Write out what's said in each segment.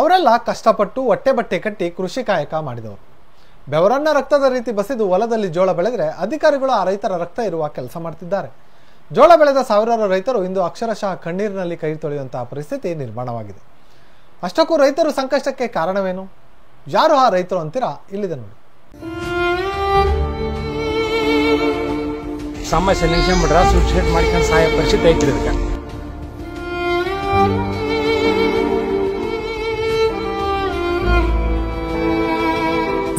ಅವರೆಲ್ಲ ಕಷ್ಟಪಟ್ಟು ಹೊಟ್ಟೆ ಬಟ್ಟೆ ಕಟ್ಟಿ ಕೃಷಿ ಕಾಯಕ ಮಾಡಿದವರು. ಬೆವರನ್ನ ರಕ್ತದ ರೀತಿ ಬಸಿದು ಹೊಲದಲ್ಲಿ ಜೋಳ ಬೆಳೆದರೆ ಅಧಿಕಾರಿಗಳು ಆ ರೈತರ ರಕ್ತ ಇರುವ ಕೆಲಸ ಮಾಡ್ತಿದ್ದಾರೆ. ಜೋಳ ಬೆಳೆದ ಸಾವಿರಾರು ರೈತರು ಇಂದು ಅಕ್ಷರಶಃ ಕಣ್ಣೀರಿನಲ್ಲಿ ಕೈ ತೊಳೆಯುವಂತಹ ಪರಿಸ್ಥಿತಿ ನಿರ್ಮಾಣವಾಗಿದೆ. ಅಷ್ಟಕ್ಕೂ ರೈತರು ಸಂಕಷ್ಟಕ್ಕೆ ಕಾರಣವೇನು? ಯಾರು ಆ ರೈತರು ಅಂತೀರಾ? ಇಲ್ಲಿದೆ ನೋಡಿ. ಸಮಸ್ಯೆ ನಿಲ್ಸ್ಕೊಂಡ್ಬಿಟ್ರ ಸೂಸೈಡ್ ಮಾಡ್ಕೊಂಡು ಸಾಯೋ ಪರಿಸ್ಥಿತಿ ಐತ್ರಿ. ಇದಕ್ಕೆ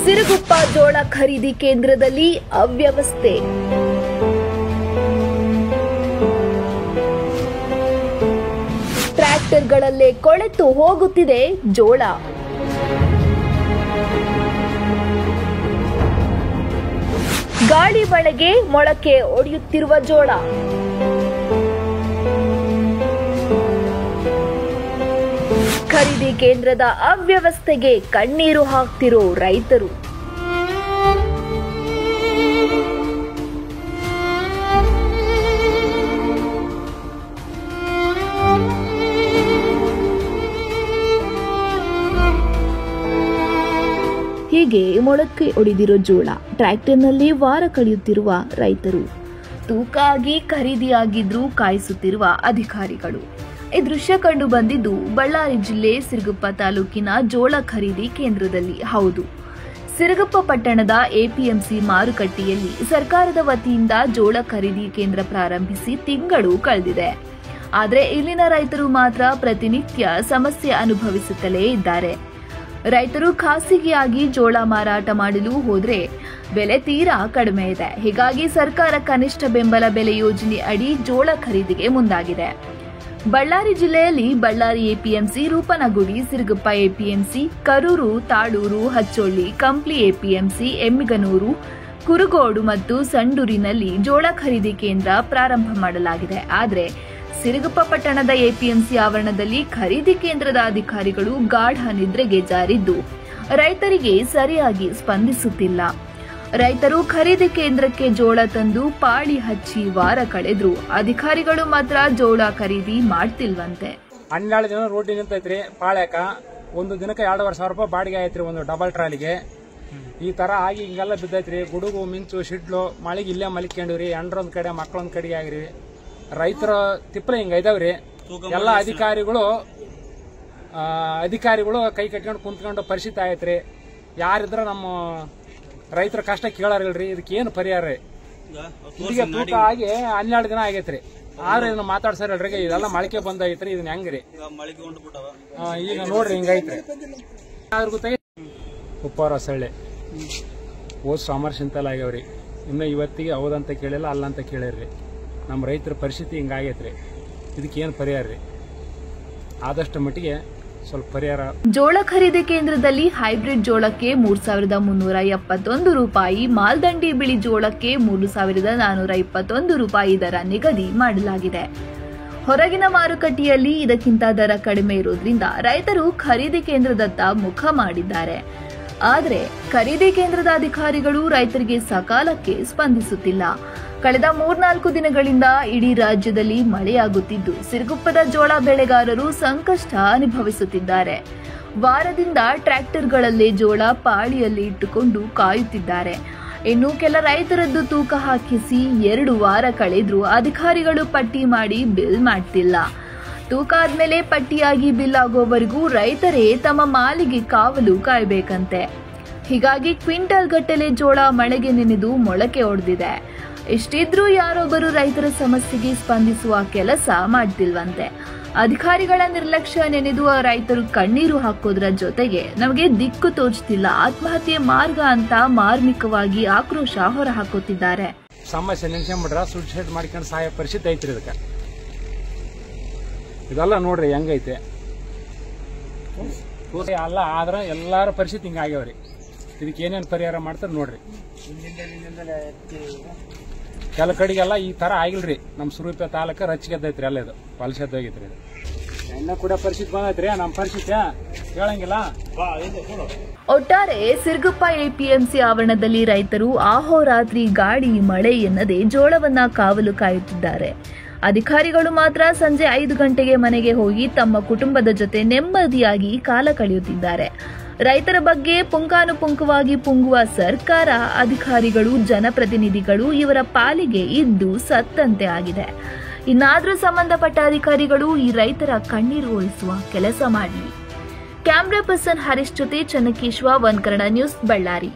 ಸಿರುಗುಪ್ಪ ಜೋಳ ಖರೀದಿ ಕೇಂದ್ರದಲ್ಲಿ ಅವ್ಯವಸ್ಥೆ. ಟ್ರ್ಯಾಕ್ಟರ್ಗಳಲ್ಲೇ ಕೊಳೆತು ಹೋಗುತ್ತಿದೆ ಜೋಳ. ಗಾಳಿ ಒಳಗೆ ಮೊಳಕೆ ಒಡೆಯುತ್ತಿರುವ ಜೋಳ. ಖರೀದಿ ಕೇಂದ್ರದ ಅವ್ಯವಸ್ಥೆಗೆ ಕಣ್ಣೀರು ಹಾಕ್ತಿರೋ ರೈತರು. ಹೀಗೆ ಮೊಳಕೆ ಒಡೆದಿರೋ ಜೋಳ ಟ್ರ್ಯಾಕ್ಟರ್ನಲ್ಲಿ ವಾರ ಕಳೆಯುತ್ತಿರುವ ರೈತರು. ತೂಕ ಆಗಿ ಖರೀದಿಯಾಗಿದ್ರೂ ಕಾಯಿಸುತ್ತಿರುವ ಅಧಿಕಾರಿಗಳು. ಈ ದೃಶ್ಯ ಕಂಡು ಬಂದಿದ್ದು ಬಳ್ಳಾರಿ ಜಿಲ್ಲೆ ಸಿರುಗುಪ್ಪ ತಾಲೂಕಿನ ಜೋಳ ಖರೀದಿ ಕೇಂದ್ರದಲ್ಲಿ. ಹೌದು, ಸಿರುಗುಪ್ಪ ಪಟ್ಟಣದ ಎಪಿಎಂಸಿ ಮಾರುಕಟ್ಟೆಯಲ್ಲಿ ಸರ್ಕಾರದ ವತಿಯಿಂದ ಜೋಳ ಖರೀದಿ ಕೇಂದ್ರ ಪ್ರಾರಂಭಿಸಿ ತಿಂಗಳು ಕಳೆದಿದೆ. ಆದರೆ ಇಲ್ಲಿನ ರೈತರು ಮಾತ್ರ ಪ್ರತಿನಿತ್ಯ ಸಮಸ್ಯೆ ಅನುಭವಿಸುತ್ತಲೇ ಇದ್ದಾರೆ. ರೈತರು ಖಾಸಗಿಯಾಗಿ ಜೋಳ ಮಾರಾಟ ಮಾಡಲು ಹೋದ್ರೆ ಬೆಲೆ ತೀರಾ ಕಡಿಮೆ ಇದೆ. ಹೀಗಾಗಿ ಸರ್ಕಾರ ಕನಿಷ್ಠ ಬೆಂಬಲ ಬೆಲೆ ಯೋಜನೆ ಅಡಿ ಜೋಳ ಖರೀದಿಗೆ ಮುಂದಾಗಿದೆ. ಬಳ್ಳಾರಿ ಜಿಲ್ಲೆಯಲ್ಲಿ Ballari APMC, Rupanagudi, Siruguppa APMC, Karur, Taluru, Hachcholli, Kampli APMC, Emmiganuru, Kurugodu ಮತ್ತು ಸಂಡೂರಿನಲ್ಲಿ ಜೋಳ ಖರೀದಿ ಕೇಂದ್ರ ಪ್ರಾರಂಭ ಮಾಡಲಾಗಿದೆ. ಆದರೆ ಸಿರುಗುಪ್ಪ ಪಟ್ಟಣದ ಎಪಿಎಂಸಿ ಆವರಣದಲ್ಲಿ ಖರೀದಿ ಕೇಂದ್ರದ ಅಧಿಕಾರಿಗಳು ಗಾಢ ನಿದ್ರೆಗೆ ಜಾರಿದ್ದು ರೈತರಿಗೆ ಸರಿಯಾಗಿ ಸ್ಪಂದಿಸುತ್ತಿಲ್ಲ. ರೈತರು ಖರೀದಿ ಕೇಂದ್ರಕ್ಕೆ ಜೋಳ ತಂದು ಪಾಳಿ ಹಚ್ಚಿ ವಾರ ಕಳೆದ್ರು ಅಧಿಕಾರಿಗಳು ಮಾತ್ರ ಜೋಳ ಖರೀದಿ ಮಾಡ್ತಿಲ್ವಂತೆ. 12 ದಿನ ರೋಟಿ ನಿಂತೈತ್ರಿ. ಪಾಳ್ಯಾಕ ಒಂದು ದಿನಕ್ಕೆ 2,500 ರೂಪಾಯಿ ಬಾಡಿಗೆ ಆಯ್ತ್ರಿ ಒಂದು ಡಬಲ್ ಟ್ರಾಲಿಗೆ. ಈ ತರ ಆಗಿ ಹಿಂಗೆಲ್ಲ ಬಿದ್ದೈತ್ರಿ. ಗುಡುಗು, ಮಿಂಚು, ಶಿಡ್ಲು, ಮಳೆಗೆ ಇಲ್ಲೇ ಮಲಿಕೊಂಡಿವ್ರಿ. ಎಂಡ್ರೊಂದ್ ಕಡೆ ಮಕ್ಕಳೊಂದ್ ಕಡೆಗೆ ಆಗಿರಿ. ರೈತರ ತಿಪ್ಪಲೆ ಹಿಂಗ ಇದಾವ್ರಿ. ಎಲ್ಲ ಅಧಿಕಾರಿಗಳು ಕೈ ಕಟ್ಕೊಂಡು ಕುಂತ್ಕೊಂಡು ಪರಿಸ್ಥಿತಿ ಆಯ್ತ್ರಿ. ಯಾರಿದ್ರ ನಮ್ಮ ರೈತರ ಕಷ್ಟ ಕೇಳಾರಿಲ್ರಿ. ಇದಕ್ಕೆ ಏನು ಪರಿಹಾರ? ಇಲ್ಲಿಗೆ ತೂಕ ಆಗಿ 12 ದಿನ ಆಗೈತ್ರಿ. ಆದ್ರೆ ಇದನ್ನ ಮಾತಾಡ್ಸಾರ ಹೇಳ್ರಿ. ಇದೆಲ್ಲ ಮಳಿಕೆ ಬಂದೈತ್ರಿ. ಇದನ್ನ ಹೆಂಗ್ರಿ ಈಗ ನೋಡ್ರಿ ಹಿಂಗೈತ್ರಿ. ಅದ್ರ ಗೊತ್ತಾಗ ಉಪ್ಪಾರ ಸಳ್ಳೆ ಹೋದ್ ಸೋಮವಾರ ಸಿಂತಲ್ ಆಗ್ಯಾವ್ರಿ. ಇನ್ನು ಇವತ್ತಿಗೆ ಹೌದಂತ ಕೇಳಿಲ್ಲ, ಅಲ್ಲಂತ ಕೇಳಿರ್ರಿ. ನಮ್ಮ ರೈತರ ಪರಿಸ್ಥಿತಿ ಹಿಂಗಾಗೈತ್ರಿ. ಇದಕ್ಕೇನು ಪರಿಹಾರ ರೀ? ಆದಷ್ಟು ಮಟ್ಟಿಗೆ ಸ್ವಲ್ಪ ಪರಿಹಾರ. ಜೋಳ ಖರೀದಿ ಕೇಂದ್ರದಲ್ಲಿ ಹೈಬ್ರಿಡ್ ಜೋಳಕ್ಕೆ 3,371 ರೂಪಾಯಿ, ಮಾಲ್ದಂಡಿ ಬಿಳಿ ಜೋಳಕ್ಕೆ 3,421 ರೂಪಾಯಿ ದರ ನಿಗದಿ ಮಾಡಲಾಗಿದೆ. ಹೊರಗಿನ ಮಾರುಕಟ್ಟೆಯಲ್ಲಿ ಇದಕ್ಕಿಂತ ದರ ಕಡಿಮೆ ಇರೋದ್ರಿಂದ ರೈತರು ಖರೀದಿ ಕೇಂದ್ರದತ್ತ ಮುಖ ಮಾಡಿದ್ದಾರೆ. ಆದರೆ ಖರೀದಿ ಕೇಂದ್ರದ ಅಧಿಕಾರಿಗಳು ರೈತರಿಗೆ ಸಕಾಲಕ್ಕೆ ಸ್ಪಂದಿಸುತ್ತಿಲ್ಲ. ಕಳೆದ 3-4 ದಿನಗಳಿಂದ ಇಡೀ ರಾಜ್ಯದಲ್ಲಿ ಮಳೆಯಾಗುತ್ತಿದ್ದು ಸಿರುಗುಪ್ಪದ ಜೋಳ ಬೆಳೆಗಾರರು ಸಂಕಷ್ಟ ಅನುಭವಿಸುತ್ತಿದ್ದಾರೆ. ವಾರದಿಂದ ಟ್ರ್ಯಾಕ್ಟರ್ಗಳಲ್ಲೇ ಜೋಳ ಪಾಳಿಯಲ್ಲಿ ಇಟ್ಟುಕೊಂಡು ಕಾಯುತ್ತಿದ್ದಾರೆ. ಇನ್ನು ಕೆಲ ರೈತರದ್ದು ತೂಕ ಹಾಕಿಸಿ 2 ವಾರ ಕಳೆದ್ರೂ ಅಧಿಕಾರಿಗಳು ಪಟ್ಟಿ ಮಾಡಿ ಬಿಲ್ ಮಾಡ್ತಿಲ್ಲ. ತೂಕ ಆದ್ಮೇಲೆ ಪಟ್ಟಿಯಾಗಿ ಬಿಲ್ ಆಗೋವರೆಗೂ ರೈತರೇ ತಮ್ಮ ಮಾಲಿಗೆ ಕಾವಲು ಕಾಯಬೇಕಂತೆ. ಹೀಗಾಗಿ ಕ್ವಿಂಟಲ್ ಗಟ್ಟಲೆ ಜೋಳ ಮಳೆಗೆ ನೆನೆದು ಮೊಳಕೆ ಒಡೆದಿದೆ. ಇಷ್ಟಿದ್ರೂ ಯಾರೊಬ್ಬರು ರೈತರ ಸಮಸ್ಯೆಗೆ ಸ್ಪಂದಿಸುವ ಕೆಲಸ ಮಾಡ್ತಿಲ್ವಂತೆ. ಅಧಿಕಾರಿಗಳ ನಿರ್ಲಕ್ಷ್ಯ ನೆನೆದು ರೈತರು ಕಣ್ಣೀರು ಹಾಕೋದ್ರ ಜೊತೆಗೆ ನಮಗೆ ದಿಕ್ಕು ತೋಚ್ತಿಲ್ಲ, ಆತ್ಮಹತ್ಯೆ ಮಾರ್ಗ ಅಂತ ಮಾರ್ಮಿಕವಾಗಿ ಆಕ್ರೋಶ ಹೊರಹಾಕುತ್ತಿದ್ದಾರೆ. ಸಮಸ್ಯೆ ನಿಲ್ಸ್ಕೊಂಡ್ಬಿಟ್ರ ಸೂಸೈಡ್ ಮಾಡ್ಕೊಂಡು ಸಾಯೋ ಪರಿಸ್ಥಿತಿ ಐತ್ರಿ. ಇದಕ್ಕೆ ಇದೆಲ್ಲ ನೋಡ್ರಿ ಹೆಂಗೈತೆ ಅಲ್ಲ. ಆದ್ರ ಎಲ್ಲಾರ ಪರಿಸ್ಥಿತಿ ಹಿಂಗಾಗ್ಯಾವ್ರಿ. ಇದಕ್ಕೆ ಏನೇನು ಪರಿಹಾರ ಮಾಡ್ತಾರೆ ನೋಡ್ರಿ. ಕೆಲ ಕಡೆಗೆಲ್ಲ ಈ ತರ ಆಗಿಲ್ರಿ. ನಮ್ಮ ಸುರೂಪ ತಾಲೂಕ ರಚ್ಗೆದ್ದೈತ್ರಿ. ಎಲ್ಲ ಇದು ಹೊಲಸೆದ್ದೋಗೈತ್ರಿ. ಇದು ಎಣ್ಣೆ ಕೂಡ ಪರಿಸ್ಥಿತಿ ಬಂದೈತ್ರಿ. ನಮ್ಮ ಪರಿಸ್ಥಿತಿ ಹೇಳಂಗಿಲ್ಲ. ಒಟ್ಟಾರೆ ಸಿರುಗುಪ್ಪ ಎಪಿಎಂಸಿ ಆವರಣದಲ್ಲಿ ರೈತರು ಆಹೋರಾತ್ರಿ ಗಾಳಿ ಮಳೆ ಎನ್ನದೆ ಜೋಳವನ್ನ ಕಾವಲು ಕಾಯುತ್ತಿದ್ದಾರೆ. ಅಧಿಕಾರಿಗಳು ಮಾತ್ರ ಸಂಜೆ 5 ಗಂಟೆಗೆ ಮನೆಗೆ ಹೋಗಿ ತಮ್ಮ ಕುಟುಂಬದ ಜೊತೆ ನೆಮ್ಮದಿಯಾಗಿ ಕಾಲ ಕಳೆಯುತ್ತಿದ್ದಾರೆ. ರೈತರ ಬಗ್ಗೆ ಪುಂಖಾನುಪುಂಖವಾಗಿ ಪುಂಗುವ ಸರ್ಕಾರ, ಅಧಿಕಾರಿಗಳು, ಜನಪ್ರತಿನಿಧಿಗಳು ಇವರ ಪಾಲಿಗೆ ಇದ್ದು ಸತ್ತಂತೆ ಆಗಿದೆ. ಇನ್ನಾದರೂ ಸಂಬಂಧಪಟ್ಟ ಅಧಿಕಾರಿಗಳು ಈ ರೈತರ ಕಣ್ಣೀರು ಒರೆಸುವ ಕೆಲಸ ಮಾಡಲಿ. ಕ್ಯಾಮ್ರಾ ಪರ್ಸನ್ ಹರೀಶ್ ಜೊತೆ ಚನ್ನಕೇಶ್ವ, ಒನ್ ಕನ್ನಡ ನ್ಯೂಸ್, ಬಳ್ಳಾರಿ.